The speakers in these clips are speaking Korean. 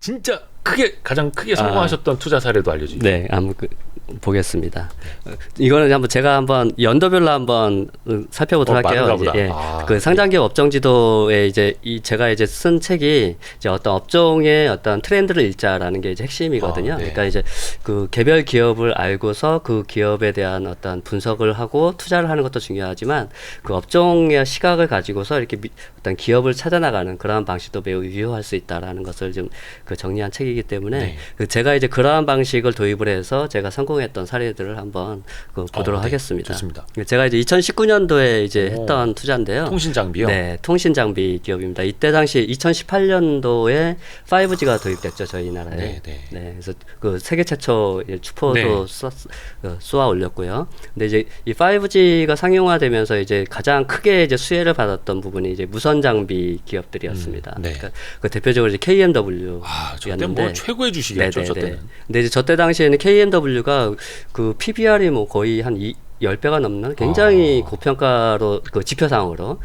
진짜 가장 크게 성공하셨던 투자 사례도 알려주세요. 네, 한번 보겠습니다. 이거는 제가 한번 연도별로 한번 살펴보도록 할게요. 이제, 그 상장기업 업종지도에 제가 쓴 책이 이제 어떤 업종의 어떤 트렌드를 읽자라는 게 이제 핵심이거든요. 네. 그러니까 이제 그 개별 기업을 알고서 그 기업에 대한 어떤 분석을 하고 투자를 하는 것도 중요하지만 그 업종의 시각을 가지고서 이렇게 어떤 기업을 찾아나가는 그러한 방식도 매우 유효할 수 있다라는 것을 좀 그 정리한 책이기 때문에 네. 제가 이제 그러한 방식을 도입을 해서 제가 성공했던 사례들을 한번 보도록 네. 하겠습니다. 좋습니다. 제가 이제 2019년도에 이제 했던 투자인데요. 통신 장비요? 네, 통신 장비 기업입니다. 이때 당시 2018년도에 5G가 도입됐죠, 저희 나라에. 네, 네. 네, 그래서 그 세계 최초 주포도 네. 쏘아 올렸고요. 근데 이제 이 5G가 상용화되면서 이제 가장 크게 이제 수혜를 받았던 부분이 이제 무선 장비 기업들이었습니다. 네. 그러니까 그 대표적으로 이제 KMW. 저때 뭐 최고의 주식이었죠, 저때는. 근데 이제 저때 당시에는 KMW가 그 PBR이 뭐 거의 한 10배가 넘는 굉장히 고평가로 그 지표상으로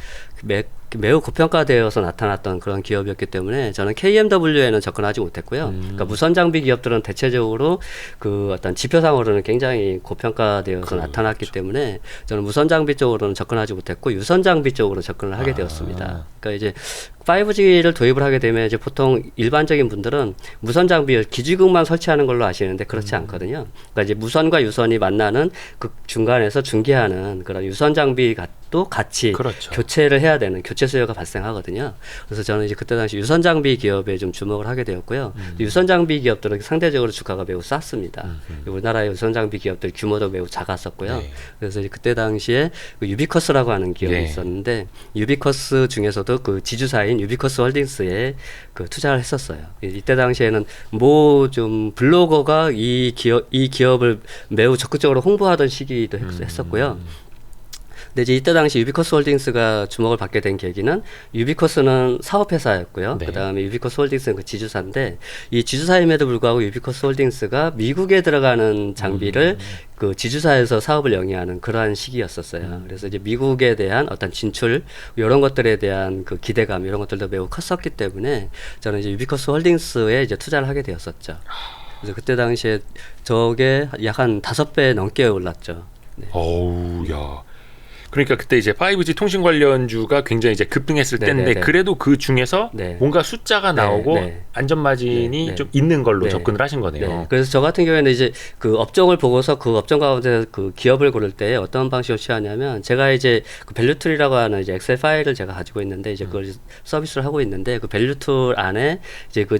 매우 고평가되어서 나타났던 그런 기업이었기 때문에 저는 KMW에는 접근하지 못했고요. 그러니까 무선 장비 기업들은 대체적으로 그 어떤 지표상으로는 굉장히 고평가되어서 나타났기 때문에 저는 무선 장비 쪽으로는 접근하지 못했고 유선 장비 쪽으로 접근을 하게 되었습니다. 그러니까 이제 5G를 도입을 하게 되면 이제 보통 일반적인 분들은 무선 장비 기지국만 설치하는 걸로 아시는데 그렇지 않거든요. 그러니까 이제 무선과 유선이 만나는 그 중간에서 중계하는 그런 유선 장비도 같이 그렇죠. 교체를 해야 되는 교체 수요가 발생하거든요. 그래서 저는 이제 그때 당시 유선 장비 기업에 좀 주목을 하게 되었고요. 유선 장비 기업들은 상대적으로 주가가 매우 쌌습니다. 우리나라의 유선 장비 기업들 규모도 매우 작았었고요. 네. 그래서 이제 그때 당시에 그 유비커스라고 하는 기업이 네. 있었는데 유비커스 중에서도 그 지주사인 유비커스 홀딩스에 그 투자를 했었어요. 이때 당시에는 뭐 좀 블로거가 이 기업을 매우 적극적으로 홍보하던 시기도 했었고요. 근데 이제 이때 당시 유비커스 홀딩스가 주목을 받게 된 계기는 유비커스는 사업회사였고요. 네. 그다음에 유비커스 홀딩스는 그 지주사인데 이 지주사임에도 불구하고 유비커스 홀딩스가 미국에 들어가는 장비를 그 지주사에서 사업을 영위하는 그러한 시기였었어요. 그래서 이제 미국에 대한 어떤 진출 이런 것들에 대한 그 기대감 이런 것들도 매우 컸었기 때문에 저는 이제 유비커스 홀딩스에 이제 투자를 하게 되었었죠. 그래서 그때 당시에 저게 약 한 5배 넘게 올랐죠. 네. 어우, 야. 그러니까 그때 이제 5G 통신 관련주가 굉장히 이제 급등했을 때인데 그래도 그 중에서 뭔가 숫자가 나오고 안전 마진이 좀 있는 걸로 접근을 하신 거네요. 네. 그래서 저 같은 경우에는 이제 그 업종을 보고서 그 업종 가운데 그 기업을 고를 때 어떤 방식으로 취하냐면 제가 이제 그 밸류툴이라고 하는 이제 엑셀 파일을 제가 가지고 있는데 이제 그걸 서비스를 하고 있는데 그 밸류툴 안에 이제 그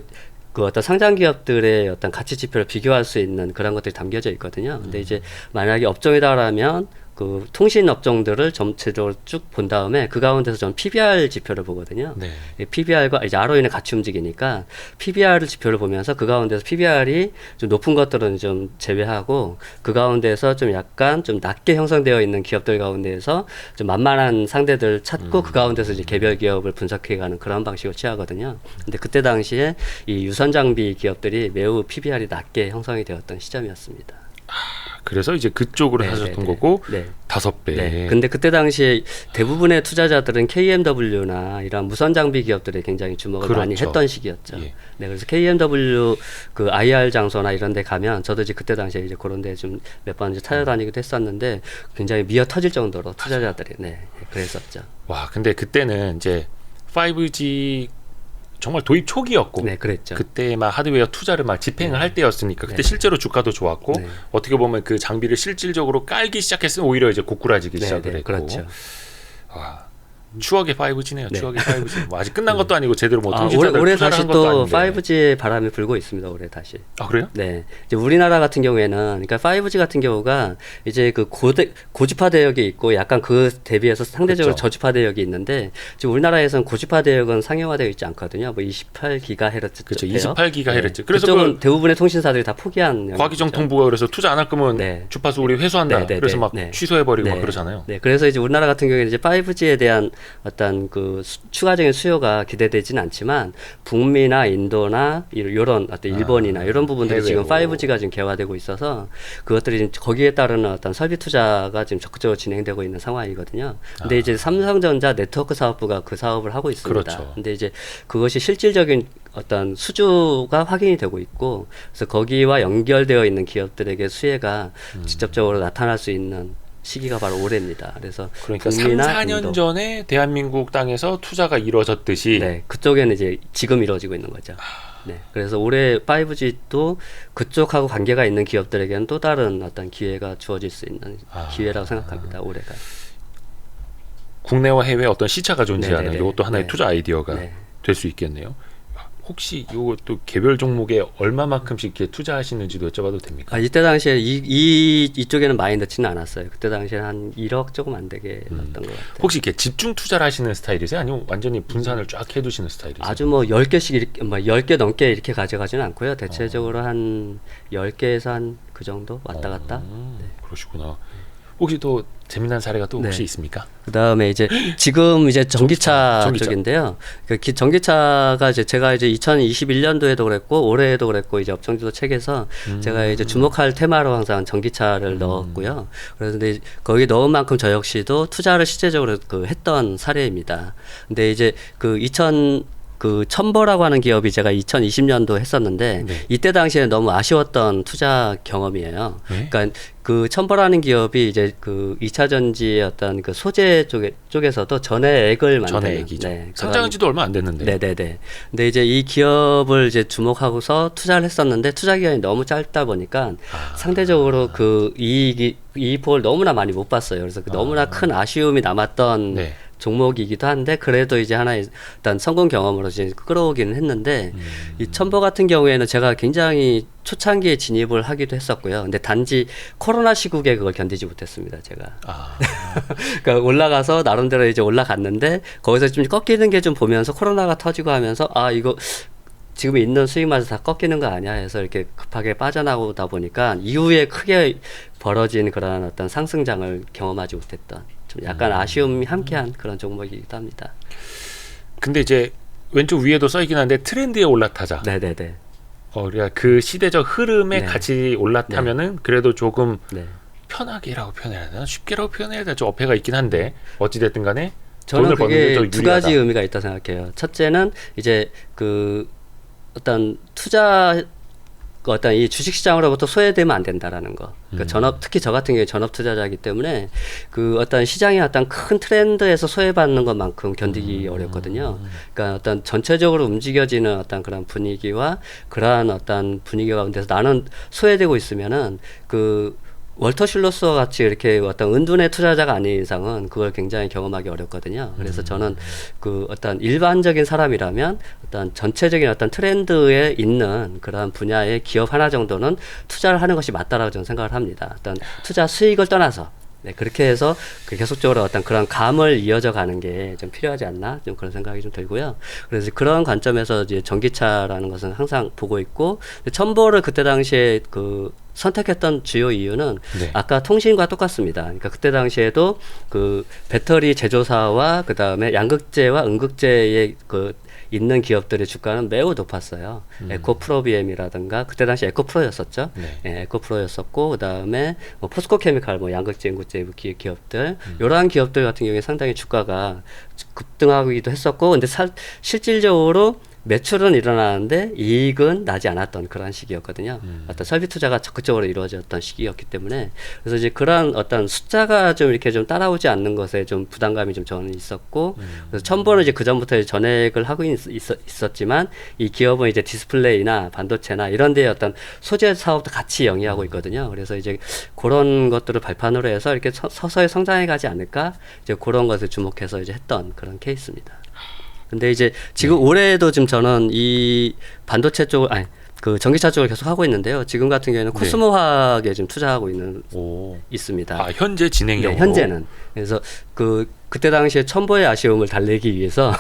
어떤 상장 기업들의 어떤 가치 지표를 비교할 수 있는 그런 것들이 담겨져 있거든요. 근데 이제 만약에 업종이다라면 그 통신 업종들을 전체적으로 쭉 본 다음에 그 가운데서 전 PBR 지표를 보거든요. 네. PBR과 이제 ROE는 같이 움직이니까 PBR 지표를 보면서 그 가운데서 PBR이 좀 높은 것들은 좀 제외하고 그 가운데서 좀 약간 좀 낮게 형성되어 있는 기업들 가운데에서 좀 만만한 상대들 찾고 그 가운데서 이제 개별 기업을 분석해가는 그런 방식을 취하거든요. 근데 그때 당시에 이 유선 장비 기업들이 매우 PBR이 낮게 형성이 되었던 시점이었습니다. 그래서 이제 그쪽으로 하셨던 거고 5배. 네. 근데 그때 당시에 대부분의 투자자들은 KMW나 이런 무선 장비 기업들에 굉장히 주목을 많이 했던 시기였죠. 예. 네, 그래서 KMW 그 IR 장소나 이런 데 가면 저도 이제 그때 당시에 이제 그런 데 좀 몇 번 이제 찾아다니기도 했었는데 굉장히 미어 터질 정도로 투자자들이 그랬었죠. 와, 근데 그때는 이제 5G 정말 도입 초기였고 그랬죠. 그때 막 하드웨어 투자를 막 집행을 할 때였으니까 그때 실제로 주가도 좋았고 어떻게 보면 그 장비를 실질적으로 깔기 시작했으면 오히려 이제 고꾸라지기 시작을 했고 그렇죠. 추억의 5G네요. 추억의 5G. 뭐 아직 끝난 것도 아니고 제대로 뭐 통신사들 올해 투자를 다시 한 것도 또 아닌데. 5G의 바람이 불고 있습니다. 올해 다시. 아, 그래요? 네. 이제 우리나라 같은 경우에는 그러니까 5G 같은 경우가 이제 그 고주파 대역이 있고 약간 그 대비해서 상대적으로 저주파 대역이 있는데 지금 우리나라에서는 고주파 대역은 상용화되어 있지 않거든요. 뭐 28GHz. 그렇죠. 28GHz. 네. 그래서 그쪽은 대부분의 통신사들이 다 포기한. 과기정통부가 그래서 투자 안 할 거면 주파수 우리 회수한다. 그래서 막 취소해버리고 막 그러잖아요. 네. 그래서 이제 우리나라 같은 경우에는 이제 5G에 대한 어떤 그 추가적인 수요가 기대되지는 않지만 북미나 인도나 이런 어떤 일본이나 이런 부분들이 지금 5G가 지금 개화되고 있어서 그것들이 거기에 따르는 어떤 설비 투자가 지금 적극적으로 진행되고 있는 상황이거든요. 근데 이제 삼성전자 네트워크 사업부가 그 사업을 하고 있습니다. 그렇죠. 근데 이제 그것이 실질적인 어떤 수주가 확인이 되고 있고, 그래서 거기와 연결되어 있는 기업들에게 수혜가 직접적으로 나타날 수 있는 시기가 바로 올해입니다. 그래서 그러니까 3, 4년 전에 대한민국 땅에서 투자가 이루어졌듯이 네, 그쪽에는 이제 지금 이루어지고 있는 거죠. 네, 그래서 올해 5G도 그쪽하고 관계가 있는 기업들에게는 또 다른 어떤 기회가 주어질 수 있는 기회라고 생각합니다. 올해가. 국내와 해외 어떤 시차가 존재하는 네네네. 이것도 하나의 네. 투자 아이디어가 네. 될 수 있겠네요. 혹시 이것도 개별 종목에 얼마만큼씩 이렇게 투자하시는지도 여쭤봐도 됩니까? 이때 당시에 이쪽에는 많이 넣지는 않았어요. 그때 당시에 한 1억 조금 안 되게 넣었던 것 같아요. 혹시 이렇게 집중 투자를 하시는 스타일이세요? 아니면 완전히 분산을 쫙 해두시는 스타일이세요? 아주 뭐 10개씩 이렇게, 뭐 10개 넘게 이렇게 가져가지는 않고요. 대체적으로 한 10개에서 한 그 정도 왔다 갔다. 네. 그러시구나. 혹시 또 재미난 사례가 또 혹시 네. 있습니까? 그다음에 이제 지금 이제 전기차 쪽인데요. 전기차가 이제 제가 이제 2021년도에도 그랬고 올해에도 그랬고 이제 업종주도 책에서 제가 이제 주목할 테마로 항상 전기차를 넣었고요. 그런데 거기 넣은 만큼 저 역시도 투자를 실제적으로 했던 사례입니다. 근데 이제 첨보라고 하는 기업이 제가 2020년도 했었는데 네. 이때 당시에 너무 아쉬웠던 투자 경험이에요. 네? 그러니까 첨보라는 기업이 이제 2차 전지의 어떤 소재 쪽에서도 전해액을 만드는 전해액이죠. 네, 상장한 지도 얼마 안 됐는데. 네네네. 근데 이제 이 기업을 이제 주목하고서 투자를 했었는데 투자 기간이 너무 짧다 보니까 상대적으로 이익을 너무나 많이 못 봤어요. 그래서 너무나 큰 아쉬움이 남았던 네. 종목이기도 한데 그래도 이제 하나의 일단 성공 경험으로 이제 끌어오기는 했는데 이 첨보 같은 경우에는 제가 굉장히 초창기에 진입을 하기도 했었고요. 근데 단지 코로나 시국에 그걸 견디지 못했습니다. 제가. 그러니까 올라가서 나름대로 이제 올라갔는데 거기서 좀 꺾이는 게 좀 보면서 코로나가 터지고 하면서 이거 지금 있는 수익마저 다 꺾이는 거 아니야 해서 이렇게 급하게 빠져나오다 보니까 이후에 크게 벌어진 그런 어떤 상승장을 경험하지 못했던 좀 약간 아쉬움이 함께한 그런 종목이기도 합니다. 근데 이제 왼쪽 위에도 써있긴 한데 트렌드에 올라타자. 네네네. 우리가 그 시대적 흐름에 같이 올라타면은 그래도 조금 편하게라고 표현해야 되나? 쉽게라고 표현해야 되나? 좀 어폐가 있긴 한데 어찌됐든 간에 저는 그게 두 가지 의미가 있다고 생각해요. 첫째는 이제 어떤 이 주식시장으로부터 소외되면 안 된다라는 거. 그러니까 특히 저 같은 경우에 전업 투자자이기 때문에 어떤 시장의 어떤 큰 트렌드에서 소외받는 것만큼 견디기 어렵거든요. 그러니까 어떤 전체적으로 움직여지는 어떤 그런 분위기와 그러한 어떤 분위기 가운데서 나는 소외되고 있으면은 월터 실로스와 같이 이렇게 어떤 은둔의 투자자가 아닌 이상은 그걸 굉장히 경험하기 어렵거든요. 그래서 저는 어떤 일반적인 사람이라면 어떤 전체적인 어떤 트렌드에 있는 그런 분야의 기업 하나 정도는 투자를 하는 것이 맞다라고 저는 생각을 합니다. 어떤 투자 수익을 떠나서. 네, 그렇게 해서 계속적으로 어떤 그런 감을 이어져 가는 게 좀 필요하지 않나 좀 그런 생각이 좀 들고요. 그래서 그런 관점에서 이제 전기차라는 것은 항상 보고 있고 첨보를 그때 당시에 선택했던 주요 이유는 아까 통신과 똑같습니다. 그러니까 그때 당시에도 배터리 제조사와 그 다음에 양극재와 음극재의 있는 기업들의 주가는 매우 높았어요. 에코프로비엠이라든가 그때 당시 에코프로였었죠. 에코프로였었고 그다음에 포스코케미칼 양극재, 음극재 기업들 이러한 기업들 같은 경우에 상당히 주가가 급등하기도 했었고 근데 실질적으로 매출은 일어나는데 이익은 나지 않았던 그런 시기였거든요. 어떤 설비 투자가 적극적으로 이루어졌던 시기였기 때문에 그래서 이제 그런 어떤 숫자가 좀 이렇게 좀 따라오지 않는 것에 좀 부담감이 좀 저는 있었고 그래서 첨보는 이제 그 전부터 전액을 하고 있었지만 이 기업은 이제 디스플레이나 반도체나 이런 데에 어떤 소재 사업도 같이 영위하고 있거든요. 그래서 이제 그런 것들을 발판으로 해서 이렇게 서서히 성장해 가지 않을까 이제 그런 것을 주목해서 이제 했던 그런 케이스입니다. 근데 이제 지금 올해도 지금 저는 이 반도체 쪽을 전기차 쪽을 계속 하고 있는데요. 지금 같은 경우에는 코스모화학에 지금 투자하고 있습니다. 현재 진행형으로. 네, 현재는. 그래서 그때 당시에 첨보의 아쉬움을 달래기 위해서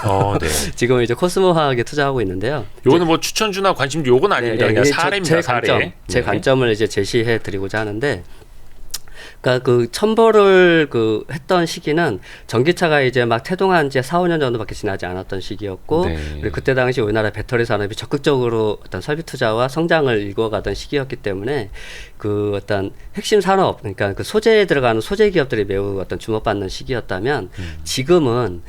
지금 이제 코스모화학에 투자하고 있는데요. 요거는 뭐 추천주나 관심주 요건 아닙니다. 그냥 사례입니다. 사례. 제 관점을 이제 제시해 드리고자 하는데 그러니까 첨보를 했던 시기는 전기차가 이제 막 태동한 지 4, 5년 정도밖에 지나지 않았던 시기였고 그리고 그때 당시 우리나라 배터리 산업이 적극적으로 어떤 설비 투자와 성장을 이루어가던 시기였기 때문에 그 어떤 핵심 산업, 그러니까 그 소재에 들어가는 소재 기업들이 매우 어떤 주목받는 시기였다면 지금은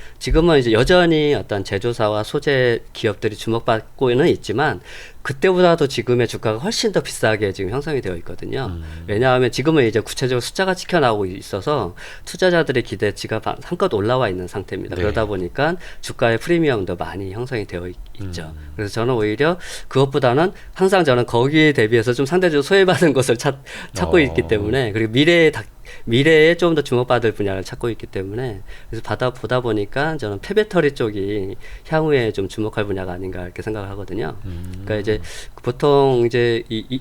이제 여전히 어떤 제조사와 소재 기업들이 주목받고는 있지만 그때보다도 지금의 주가가 훨씬 더 비싸게 지금 형성이 되어 있거든요. 왜냐하면 지금은 이제 구체적으로 숫자가 찍혀나오고 있어서 투자자들의 기대치가 한껏 올라와 있는 상태입니다. 네. 그러다 보니까 주가의 프리미엄도 많이 형성이 되어 있죠. 그래서 저는 오히려 그것보다는 항상 저는 거기에 대비해서 좀 상대적으로 소외받은 것을 찾고 있기 때문에, 그리고 미래에 좀 더 주목받을 분야를 찾고 있기 때문에, 그래서 보다 보니까 저는 폐배터리 쪽이 향후에 좀 주목할 분야가 아닌가 이렇게 생각을 하거든요. 그러니까 이제 보통 이제 이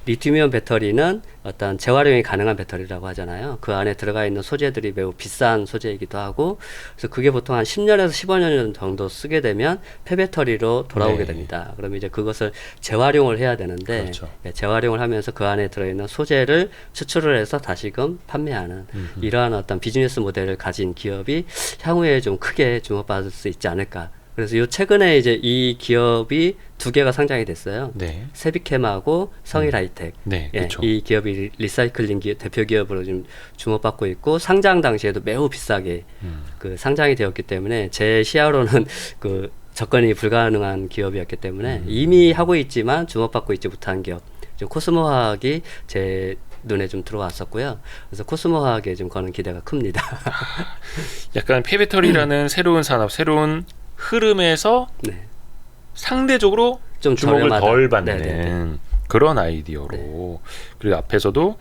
리튬이온 배터리는 어떤 재활용이 가능한 배터리라고 하잖아요. 그 안에 들어가 있는 소재들이 매우 비싼 소재이기도 하고, 그래서 그게 보통 한 10년에서 15년 정도 쓰게 되면 폐배터리로 돌아오게 됩니다. 그러면 이제 그것을 재활용을 해야 되는데, 그렇죠. 재활용을 하면서 그 안에 들어있는 소재를 수출을 해서 다시금 판매하는 이러한 어떤 비즈니스 모델을 가진 기업이 향후에 좀 크게 주목받을 수 있지 않을까. 그래서 최근에 이제 이 기업이 2개가 상장이 됐어요. 네. 세비캠하고 성일하이텍. 네, 예, 그렇죠. 이 기업이 리사이클링 대표 기업으로 좀 주목받고 있고, 상장 당시에도 매우 비싸게 그 상장이 되었기 때문에 제 시야로는 그 접근이 불가능한 기업이었기 때문에 이미 하고 있지만 주목받고 있지 못한 기업. 좀 코스모화학이 제 눈에 좀 들어왔었고요. 그래서 코스모화학에 좀 거는 기대가 큽니다. 약간 폐배터리라는 새로운 산업, 새로운 흐름에서 네. 상대적으로 좀 주목을 저렴하다. 덜 받는 네네네. 그런 아이디어로 그리고 앞에서도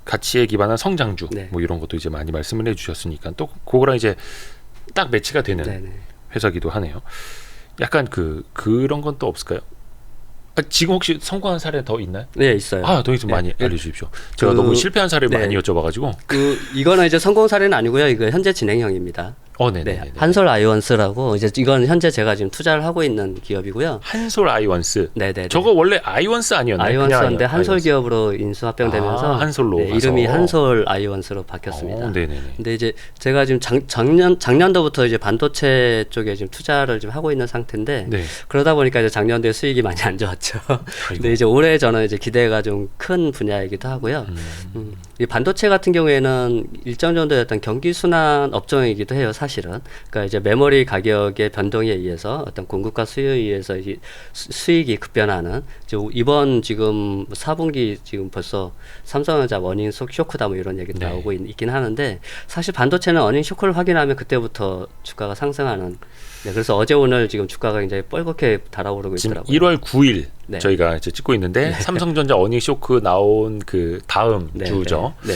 가치에 기반한 성장주 네. 뭐 이런 것도 이제 많이 말씀을 해주셨으니까 또 그거랑 이제 딱 매치가 되는 네네. 회사기도 하네요. 약간 그런 건 또 없을까요? 지금 혹시 성공한 사례 더 있나요? 네, 있어요. 더 좀 많이 알려주십시오. 제가 너무 실패한 사례를 많이 여쭤봐가지고. 이거는 이제 성공 사례는 아니고요. 이거 현재 진행형입니다. 네네. 네, 한솔 아이원스라고 이제 이건 현재 제가 지금 투자를 하고 있는 기업이고요. 한솔 아이원스. 네네. 저거 원래 아이원스 아니었나요? 아이원스인데 한솔 기업으로 인수 합병되면서 한솔로 네, 이름이 한솔 아이원스로 바뀌었습니다. 네네네. 근데 이제 제가 지금 작년도부터 이제 반도체 쪽에 지금 투자를 좀 하고 있는 상태인데, 네. 그러다 보니까 이제 작년도에 수익이 많이 안 좋았죠. 근데 이제 올해 저는 이제 기대가 좀 큰 분야이기도 하고요. 이 반도체 같은 경우에는 일정 정도의 어떤 경기 순환 업종이기도 해요, 사실은. 그러니까 이제 메모리 가격의 변동에 의해서 어떤 공급과 수요에 의해서 수익이 급변하는, 이번 지금 4분기 지금 벌써 삼성전자 어닝 쇼크다 뭐 이런 얘기도 나오고 있긴 하는데, 사실 반도체는 어닝 쇼크를 확인하면 그때부터 주가가 상승하는. 네, 그래서 어제 오늘 지금 주가가 굉장히 뻘겋게 달아오르고 있더라고요. 1월 9일 네. 저희가 이제 찍고 있는데 삼성전자 어닝 쇼크 나온 그 다음 주죠. 네.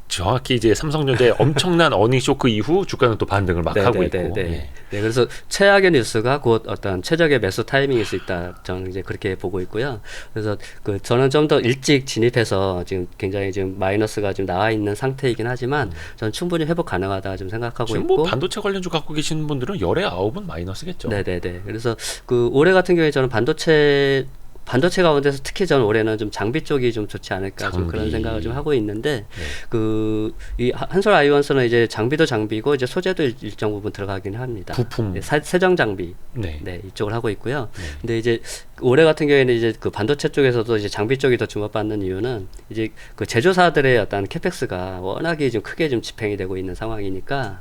정확히 이제 삼성전자의 엄청난 어닝 쇼크 이후 주가는 또 반등을 막 하고 있고. 네, 그래서 최악의 뉴스가 곧 어떤 최적의 매수 타이밍일 수 있다. 저는 이제 그렇게 보고 있고요. 그래서 저는 좀 더 일찍 진입해서 지금 굉장히 지금 마이너스가 좀 나와 있는 상태이긴 하지만 저는 충분히 회복 가능하다 좀 생각하고 지금 있고. 뭐 반도체 관련주 갖고 계신 분들은 열에 9은 마이너스겠죠. 네네네. 그래서 그 올해 같은 경우에 저는 반도체 가운데서 특히 저는 올해는 좀 장비 쪽이 좀 좋지 않을까 좀 그런 생각을 좀 하고 있는데, 이 한솔 아이원스는 이제 장비도 장비고 이제 소재도 일정 부분 들어가긴 합니다. 부품, 세정 장비, 네, 이쪽을 하고 있고요. 근데 이제 올해 같은 경우에는 이제 그 반도체 쪽에서도 이제 장비 쪽이 더 주목받는 이유는 이제 그 제조사들의 어떤 캐펙스가 워낙에 좀 크게 좀 집행이 되고 있는 상황이니까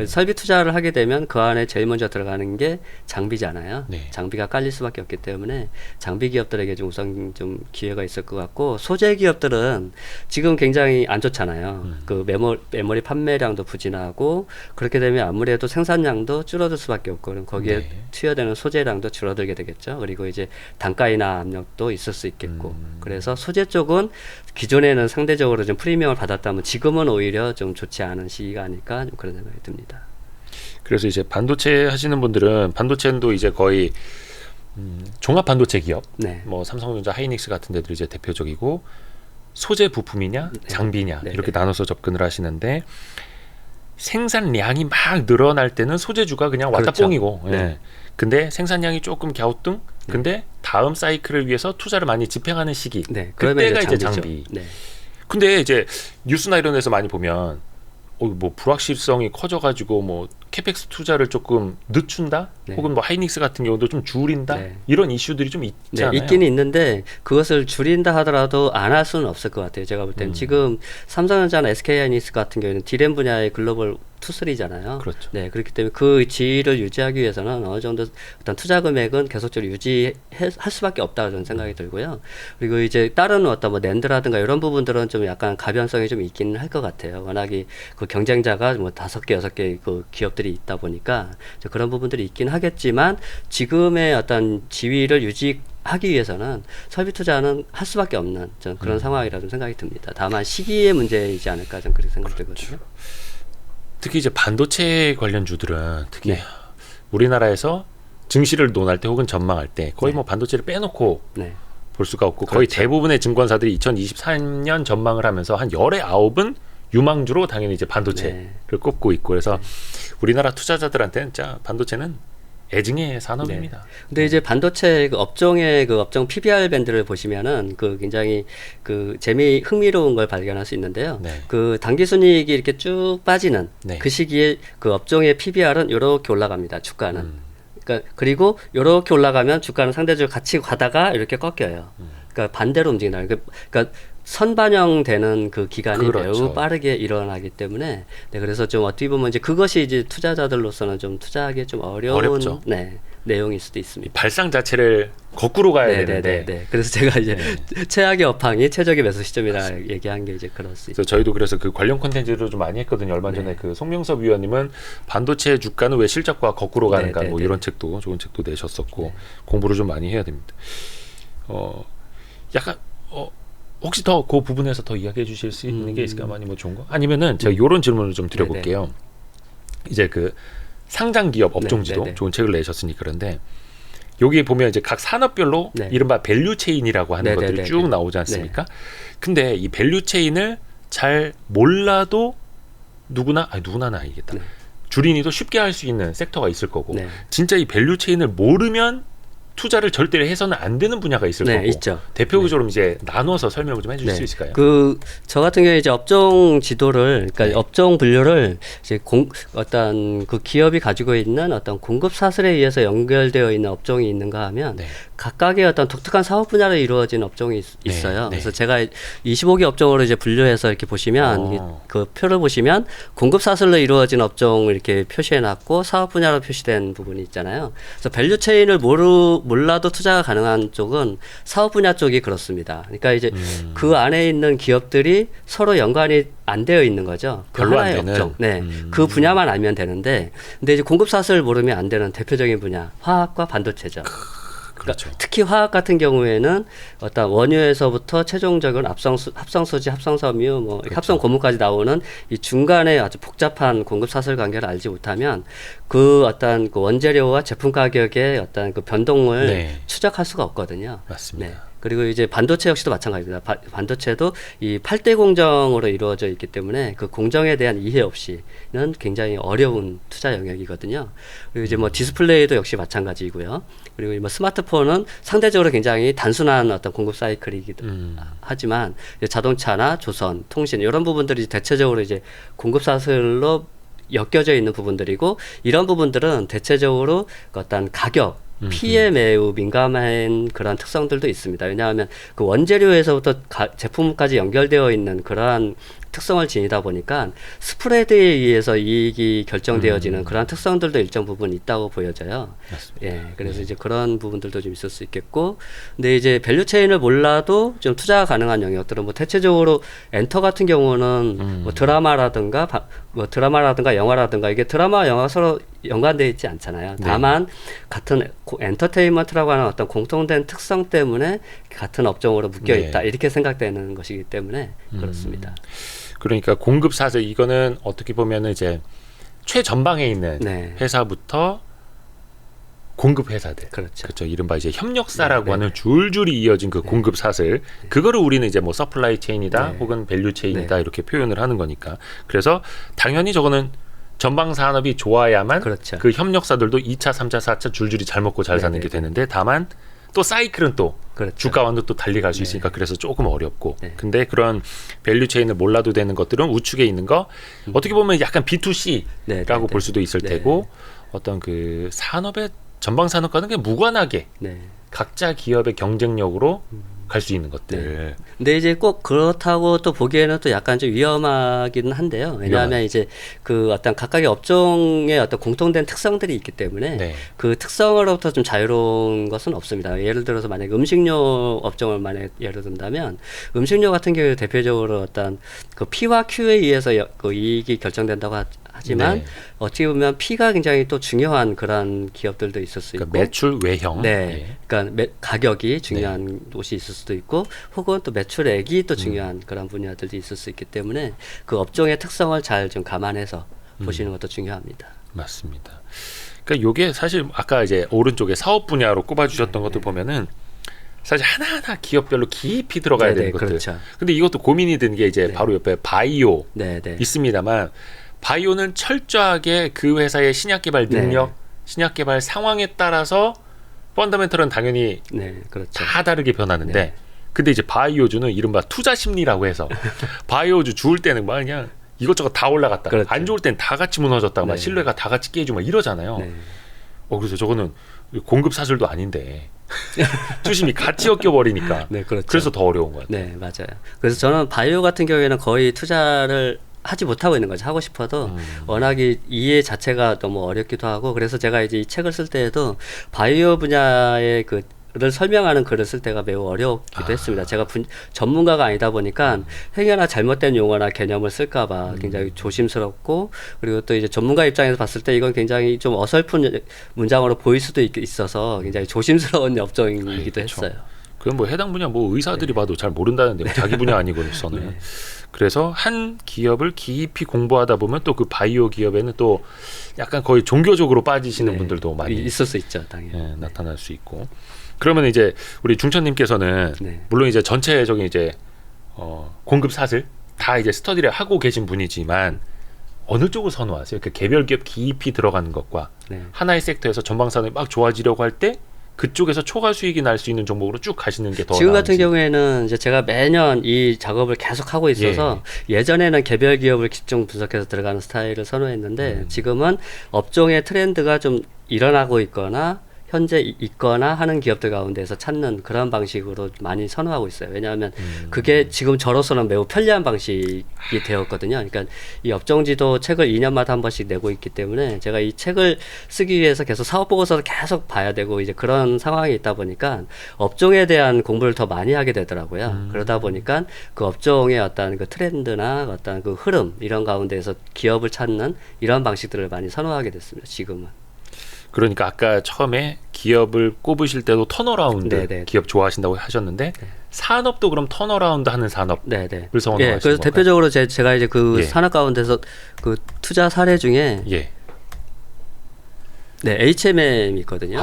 설비 투자를 하게 되면 그 안에 제일 먼저 들어가는 게 장비잖아요. 네. 장비가 깔릴 수밖에 없기 때문에 장비 기업들에게 좀 우선 좀 기회가 있을 것 같고, 소재 기업들은 지금 굉장히 안 좋잖아요. 그 메모리 판매량도 부진하고, 그렇게 되면 아무래도 생산량도 줄어들 수밖에 없고, 그럼 거기에 투여되는 소재량도 줄어들게 되겠죠. 그리고 이제 단가 인하 압력도 있을 수 있겠고, 그래서 소재 쪽은 기존에는 상대적으로 좀 프리미엄을 받았다면 지금은 오히려 좀 좋지 않은 시기가 아닐까 좀 그런 생각이 듭니다. 그래서 이제 반도체 하시는 분들은 반도체도 이제 거의 종합 반도체 기업, 뭐 삼성전자, 하이닉스 같은 데들이 이제 대표적이고, 소재 부품이냐 장비냐 이렇게 나눠서 접근을 하시는데, 생산량이 막 늘어날 때는 소재주가 그냥 왔다 뽕이고, 근데 생산량이 조금 갸우뚱, 근데 다음 사이클을 위해서 투자를 많이 집행하는 시기, 그때가 이제 장비. 근데 이제 뉴스나 이런 데서 많이 보면 뭐 불확실성이 커져가지고 뭐 캐펙스 투자를 조금 늦춘다? 네. 혹은 뭐 하이닉스 같은 경우도 좀 줄인다? 네. 이런 이슈들이 좀 있잖아요. 네, 있기는 있는데 그것을 줄인다 하더라도 안 할 수는 없을 것 같아요. 제가 볼 때는 지금 삼성전자나 SK하이닉스 같은 경우에는 디램 분야의 글로벌 투쓰리잖아요. 그렇죠. 네, 그렇기 때문에 그 지위를 유지하기 위해서는 어느 정도 어떤 투자 금액은 계속적으로 유지할 수밖에 없다 저는 생각이 들고요. 그리고 이제 다른 어떤 뭐 낸드라든가 이런 부분들은 좀 약간 가변성이 좀 있기는 할 것 같아요. 워낙에 그 경쟁자가 뭐 5개, 6개 그 기업들이 있다 보니까 그런 부분들이 있긴 하겠지만 지금의 어떤 지위를 하기 위해서는 설비 투자는 할 수밖에 없는 저는 그런 상황이라 좀 생각이 듭니다. 다만 시기의 문제이지 않을까 저는 그렇게 생각이 들거든요. 특히 이제 반도체 관련주들은 특히 네. 우리나라에서 증시를 논할 때 혹은 전망할 때 거의 네. 뭐 반도체를 빼놓고 네. 볼 수가 없고 거의 그렇죠. 대부분의 증권사들이 2023년 전망을 하면서 한 열의 9은 유망주로 당연히 이제 반도체를 네. 꼽고 있고 그래서 우리나라 투자자들한테는 진짜 반도체는 애증의 산업입니다. 네. 근데 이제 반도체 그 업종의 그 업종 PBR 밴드를 보시면은 그 굉장히 그 흥미로운 걸 발견할 수 있는데요. 네. 그 당기순이익이 이렇게 쭉 빠지는 네. 그 시기에 그 업종의 PBR은 이렇게 올라갑니다. 주가는. 그러니까 그리고 이렇게 올라가면 주가는 상대적으로 같이 가다가 이렇게 꺾여요. 그러니까 반대로 움직인다. 그러니까 선반영되는 그 기간이 그렇죠. 매우 빠르게 일어나기 때문에 네, 그래서 좀 어떻게 보면 이제 그것이 이제 투자자들로서는 좀 투자하기 좀 어렵죠. 네, 내용일 수도 있습니다. 발상 자체를 거꾸로 가야 되는데 네. 그래서 제가 이제 최악의 업황이 최적의 매수 시점이라 얘기한 게 이제 그럴 수 있죠. 저희도 그래서 그 관련 콘텐츠를 좀 많이 했거든요. 얼마 전에 그 송명섭 위원님은 반도체 주가는 왜 실적과 거꾸로 가는가 뭐 이런 책도 좋은 책도 내셨었고 공부를 좀 많이 해야 됩니다. 약간 혹시 더 그 부분에서 더 이야기해 주실 수 있는 게 있을까? 많이 뭐 좋은 거? 아니면은 제가 이런 질문을 좀 드려볼게요. 이제 그 상장 기업 업종지도 좋은 책을 내셨으니 그런데 여기 보면 이제 각 산업별로 이른바 밸류 체인이라고 하는 것들이 쭉 나오지 않습니까? 근데 이 밸류 체인을 잘 몰라도 누구나는 아니겠다. 주린이도 쉽게 할 수 있는 섹터가 있을 거고 진짜 이 밸류 체인을 모르면 투자를 절대 해서는 안 되는 분야가 있을 거고 있죠. 대표적으로 이제 나눠서 설명을 좀 해주실 수 있을까요? 저 같은 경우에 이제 업종 지도를 그러니까 업종 분류를 이제 어떤 그 기업이 가지고 있는 어떤 공급 사슬에 의해서 연결되어 있는 업종이 있는가 하면 각각의 어떤 독특한 사업 분야로 이루어진 업종이 있어요. 그래서 제가 25개 업종으로 이제 분류해서 이렇게 보시면 그 표를 보시면 공급 사슬로 이루어진 업종을 이렇게 표시해놨고 사업 분야로 표시된 부분이 있잖아요. 그래서 밸류 체인을 몰라도 투자가 가능한 쪽은 사업 분야 쪽이 그렇습니다. 그러니까 이제 그 안에 있는 기업들이 서로 연관이 안 되어 있는 거죠. 별로 하나의 안 되는. 업종. 그 분야만 알면 되는데, 근데 이제 공급 사슬을 모르면 안 되는 대표적인 분야, 화학과 반도체죠. 그렇죠. 특히 화학 같은 경우에는 어떤 원유에서부터 최종적인 합성소지, 합성섬유, 뭐 합성 고무까지 나오는 이 중간에 아주 복잡한 공급 사슬 관계를 알지 못하면 그 어떤 그 원재료와 제품 가격의 어떤 그 변동을 추적할 수가 없거든요. 맞습니다. 그리고 이제 반도체 역시도 마찬가지입니다. 반도체도 이 8대 공정으로 이루어져 있기 때문에 그 공정에 대한 이해 없이는 굉장히 어려운 투자 영역이거든요. 그리고 이제 뭐 디스플레이도 역시 마찬가지이고요. 그리고 뭐 스마트폰은 상대적으로 굉장히 단순한 어떤 공급 사이클이기도 하지만 자동차나 조선, 통신 이런 부분들이 대체적으로 이제 공급 사슬로 엮여져 있는 부분들이고 이런 부분들은 대체적으로 어떤 가격 피에 매우 민감한 그런 특성들도 있습니다. 왜냐하면 그 원재료에서부터 제품까지 연결되어 있는 그러한 특성을 지니다 보니까 스프레드에 의해서 이익이 결정되어지는 그런 특성들도 일정 부분 있다고 보여져요. 맞습니다. 예, 그래서 이제 그런 부분들도 좀 있을 수 있겠고, 근데 이제 밸류 체인을 몰라도 좀 투자가 가능한 영역들은 뭐 대체적으로 엔터 같은 경우는 뭐 드라마라든가 영화라든가 이게 드라마와 영화가 서로 연관되어 있지 않잖아요. 다만 같은 엔터테인먼트라고 하는 어떤 공통된 특성 때문에 같은 업종으로 묶여 있다 이렇게 생각되는 것이기 때문에 그렇습니다. 그러니까 공급 사슬 이거는 어떻게 보면은 이제 최전방에 있는 회사부터 공급 회사들, 그렇죠. 이른바 이제 협력사라고 하는 줄줄이 이어진 그 공급 사슬, 그거를 우리는 이제 뭐 서플라이 체인이다, 혹은 밸류 체인이다 이렇게 표현을 하는 거니까. 그래서 당연히 저거는 전방 산업이 좋아야만 그 협력사들도 2차, 3차, 4차 줄줄이 잘 먹고 잘 사는 게 되는데 다만 또 사이클은 또 그렇죠. 주가와는 또 달리 갈 수 있으니까 그래서 조금 어렵고 근데 그런 밸류 체인을 몰라도 되는 것들은 우측에 있는 거 어떻게 보면 약간 B2C라고 볼 수도 있을 테고 어떤 그 산업의 전방 산업과는 그냥 무관하게 각자 기업의 경쟁력으로 갈 수 있는 것들. 근데 이제 꼭 그렇다고 또 보기에는 또 약간 좀 위험하기는 한데요. 왜냐하면 이제 그 어떤 각각의 업종의 어떤 공통된 특성들이 있기 때문에 그 특성으로부터 좀 자유로운 것은 없습니다. 예를 들어서 만약에 음식료 업종을 만약 예를 든다면 음식료 같은 경우에 대표적으로 어떤 그 P와 Q에 의해서 그 이익이 결정된다고 하지만 어떻게 보면 P가 굉장히 또 중요한 그런 기업들도 있을 수 있고 그러니까 매출 외형 그러니까 가격이 중요한 곳이 있을 수도 있고 혹은 또 매출액이 또 중요한 그런 분야들도 있을 수 있기 때문에 그 업종의 특성을 잘 좀 감안해서 보시는 것도 중요합니다. 맞습니다. 그러니까 요게 사실 아까 이제 오른쪽에 사업 분야로 꼽아주셨던 것도 보면은 사실 하나하나 기업별로 깊이 들어가야 되는 것들. 그렇죠. 근데 이것도 고민이 드는 게 이제 바로 옆에 바이오 있습니다만 바이오는 철저하게 그 회사의 신약 개발 능력, 신약 개발 상황에 따라서 펀더멘털은 당연히 다 다르게 변하는데 근데 이제 바이오주는 이른바 투자 심리라고 해서 바이오주 좋을 때는 막 그냥 이것저것 다 올라갔다 안 좋을 때는 다 같이 무너졌다가 막 신뢰가 다 같이 깨지고 막 이러잖아요. 그래서 저거는 공급 사슬도 아닌데 투심이 같이 엮여버리니까 그래서 더 어려운 것 같아요. 네, 맞아요. 그래서 저는 바이오 같은 경우에는 거의 투자를 하지 못하고 있는 거죠. 하고 싶어도 워낙 이해 자체가 너무 어렵기도 하고 그래서 제가 이제 이 책을 쓸 때에도 바이오 분야의 를 설명하는 글을 쓸 때가 매우 어렵기도 했습니다. 제가 전문가가 아니다 보니까 행여나 잘못된 용어나 개념을 쓸까봐 굉장히 조심스럽고 그리고 또 이제 전문가 입장에서 봤을 때 이건 굉장히 좀 어설픈 문장으로 보일 수도 있어서 굉장히 조심스러운 업종이기도 했어요. 그럼 뭐 해당 분야 뭐 의사들이 봐도 잘 모른다는데 뭐 자기 분야 아니고서는 그래서 한 기업을 깊이 공부하다 보면 또 그 바이오 기업에는 또 약간 거의 종교적으로 빠지시는 분들도 많이 있을 수 있죠, 당연히. 나타날 수 있고. 그러면 이제 우리 중천님께서는 물론 이제 전체적인 이제 공급 사슬 다 이제 스터디를 하고 계신 분이지만 어느 쪽을 선호하세요? 그 개별 기업 깊이 들어가는 것과 하나의 섹터에서 전방산업이 막 좋아지려고 할 때 그쪽에서 초과 수익이 날 수 있는 종목으로 쭉 가시는 게 더 지금 나은지. 같은 경우에는 이제 제가 매년 이 작업을 계속 하고 있어서 예전에는 개별 기업을 집중 분석해서 들어가는 스타일을 선호했는데 지금은 업종의 트렌드가 좀 일어나고 있거나 현재 있거나 하는 기업들 가운데서 찾는 그런 방식으로 많이 선호하고 있어요. 왜냐하면 그게 지금 저로서는 매우 편리한 방식이 되었거든요. 그러니까 이 업종지도 책을 2년마다 한 번씩 내고 있기 때문에 제가 이 책을 쓰기 위해서 계속 사업 보고서를 계속 봐야 되고 이제 그런 상황이 있다 보니까 업종에 대한 공부를 더 많이 하게 되더라고요. 그러다 보니까 그 업종의 어떤 그 트렌드나 어떤 그 흐름 이런 가운데에서 기업을 찾는 이런 방식들을 많이 선호하게 됐습니다. 지금은. 그러니까 아까 처음에 기업을 꼽으실 때도 턴어라운드 기업 좋아하신다고 하셨는데 산업도 그럼 턴어라운드 하는 산업을 선호하시는 그래서 대표적으로 제가 이제 그 산업 가운데서 그 투자 사례 중에 HMM이 있거든요.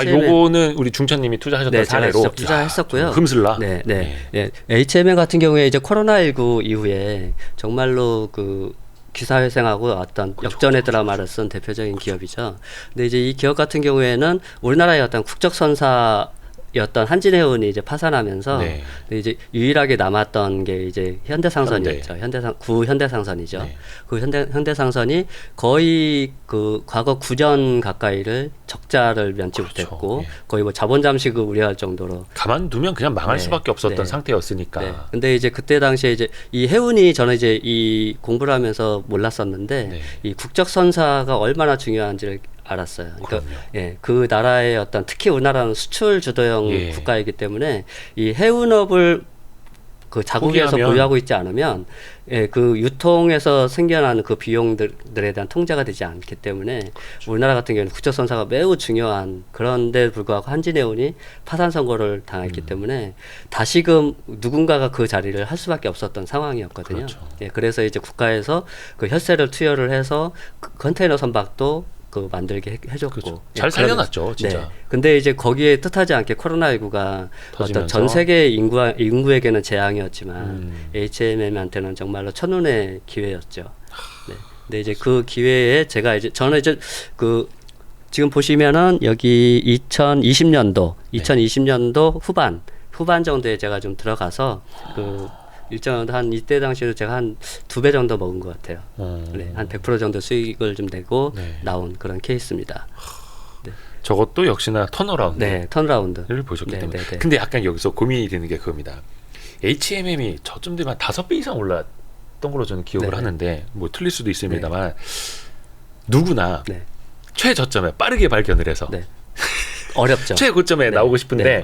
요거는 우리 중천님이 투자하셨던 사례로 제가 투자했었고요. 금슬라. HMM 같은 경우에 이제 코로나19 이후에 정말로 그 기사회생하고 어떤 역전의 드라마를 쓴 대표적인 기업이죠. 근데 이제 이 기업 같은 경우에는 우리나라의 어떤 국적선사였던 한진해운이 이제 파산하면서 이제 유일하게 남았던 게 이제 현대상선이었죠. 현대상선이죠. 그 현대상선이 거의 그 과거 9년 가까이를 적자를 면치 못했고 거의 뭐 자본 잠식을 우려할 정도로 가만두면 그냥 망할 수밖에 없었던 상태였으니까. 근데 이제 그때 당시에 이제 이 해운이 저는 이제 이 공부를 하면서 몰랐었는데 이 국적선사가 얼마나 중요한지를 알았어요. 그러니까 그 나라의 어떤 특히 우리나라는 수출 주도형 국가이기 때문에 이 해운업을 그 자국에서 보유하고 있지 않으면 그 유통에서 생겨나는 그 비용들에 대한 통제가 되지 않기 때문에 우리나라 같은 경우는 국적선사가 매우 중요한 그런데 불구하고 한진해운이 파산 선고를 당했기 때문에 다시금 누군가가 그 자리를 할 수밖에 없었던 상황이었거든요. 그래서 이제 국가에서 그 혈세를 투여를 해서 그 컨테이너 선박도 그 만들게 해줬고 잘 살려놨죠, 진짜. 근데 이제 거기에 뜻하지 않게 코로나19가 어떤 전 세계 인구에게는 재앙이었지만 HMM한테는 정말로 천운의 기회였죠. 근데 이제 그 기회에 저는 이제 그 지금 보시면은 여기 2020년도 후반 정도에 제가 좀 들어가서 그 일정 한 이때 당시에도 제가 한 2배 정도 먹은 것 같아요. 네, 한 100% 정도 수익을 좀 내고 네. 나온 그런 케이스입니다. 네. 저것도 역시나 턴어라운드. 네, 턴어라운드를 보셨기 네, 때문에. 네, 네. 근데 약간 여기서 고민이 되는 게 그겁니다. HMM이 저쯤 되면 5배 이상 올랐던 걸로 저는 기억을 네. 하는데 뭐 틀릴 수도 있습니다만 누구나 네. 최저점에 빠르게 발견을 해서 네. 어렵죠. 최고점에 네. 나오고 싶은데 네.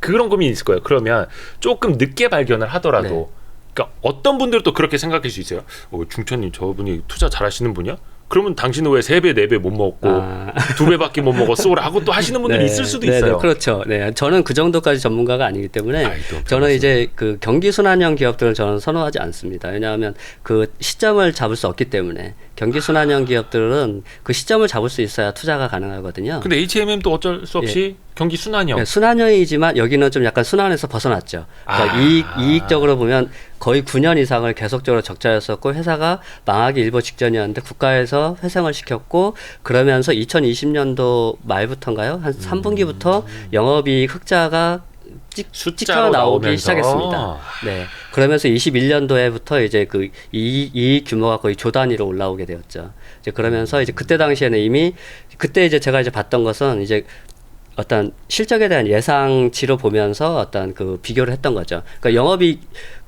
그런 고민이 있을 거예요. 그러면 조금 늦게 발견을 하더라도 네. 그러니까 어떤 분들도 그렇게 생각할 수 있어요. 중천님 저분이 투자 잘하시는 분이야? 그러면 당신은 왜 3배, 4배 못 먹고 2배밖에 못 먹었어? 라고 또 하시는 분들이 네. 있을 수도 네, 있어요. 네, 그렇죠. 네, 저는 그 정도까지 전문가가 아니기 때문에 아이도 저는 이제 그 경기 순환형 기업들을 저는 선호하지 않습니다. 왜냐하면 그 시점을 잡을 수 없기 때문에 경기 순환형 기업들은 그 시점을 잡을 수 있어야 투자가 가능하거든요. 근데 HMM도 어쩔 수 없이 경기 순환형. 네, 순환형이지만 여기는 좀 약간 순환에서 벗어났죠. 그러니까 이익적으로 보면 거의 9년 이상을 계속적으로 적자였었고 회사가 망하기 일보 직전이었는데 국가에서 회생을 시켰고 그러면서 2020년도 말부터인가요? 한 3분기부터 영업이익 흑자가 찍혀 나오기 시작했습니다. 네. 그러면서 21년도에부터 이제 그 이익 규모가 거의 조 단위로 올라오게 되었죠. 이제 그러면서 이제 그때 당시에는 이미 그때 이제 제가 이제 봤던 것은 이제 어떤 실적에 대한 예상치로 보면서 어떤 그 비교를 했던 거죠. 그러니까 영업이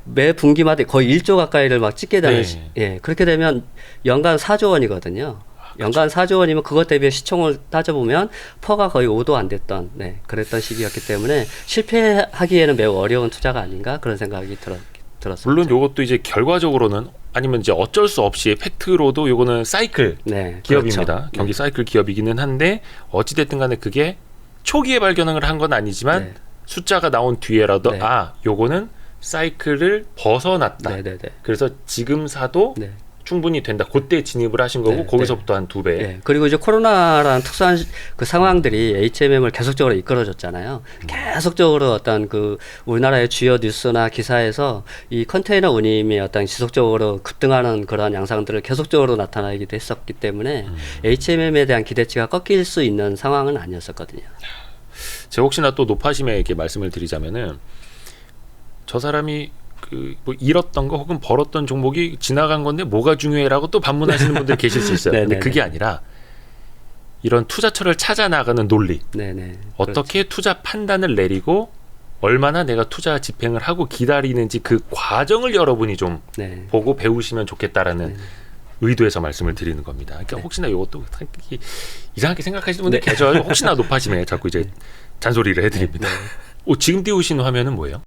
매 분기마다 거의 1조 가까이를 막 찍게 되는 예, 그렇게 되면 연간 4조 원이거든요. 연간 4조 원이면 그것 대비 시총을 따져보면 퍼가 거의 5도 안 됐던 그랬던 시기였기 때문에 실패하기에는 매우 어려운 투자가 아닌가 그런 생각이 들었습니다. 물론 이것도 이제 결과적으로는 아니면 이제 어쩔 수 없이 팩트로도 이거는 사이클 기업입니다. 그렇죠. 경기 사이클 기업이기는 한데 어찌됐든 간에 그게 초기에 발견을 한 건 아니지만 숫자가 나온 뒤에라도 요거는 사이클을 벗어났다. 그래서 지금 사도 충분히 된다. 그때 진입을 하신 거고 거기서부터 한 2배. 그리고 이제 코로나라는 특수한 그 상황들이 HMM을 계속적으로 이끌어줬잖아요. 계속적으로 어떤 그 우리나라의 주요 뉴스나 기사에서 이 컨테이너 운임이 어떤 지속적으로 급등하는 그런 양상들을 계속적으로 나타나기도 했었기 때문에 HMM에 대한 기대치가 꺾일 수 있는 상황은 아니었었거든요. 제가 혹시나 또 노파심에 이렇게 말씀을 드리자면은 저 사람이 뭐 잃었던 거 혹은 벌었던 종목이 지나간 건데 뭐가 중요해라고 또 반문하시는 분들 계실 수 있어요. 근데 그게 아니라 이런 투자처를 찾아 나가는 논리. 어떻게 투자 판단을 내리고 얼마나 내가 투자 집행을 하고 기다리는지 그 과정을 여러분이 좀 보고 배우시면 좋겠다라는 의도에서 말씀을 드리는 겁니다. 그러니까 혹시나 이것도 이상하게 생각하시는 분들 계셔요. 혹시나 노파심에 자꾸 이제 잔소리를 해드립니다. 지금 띄우신 화면은 뭐예요?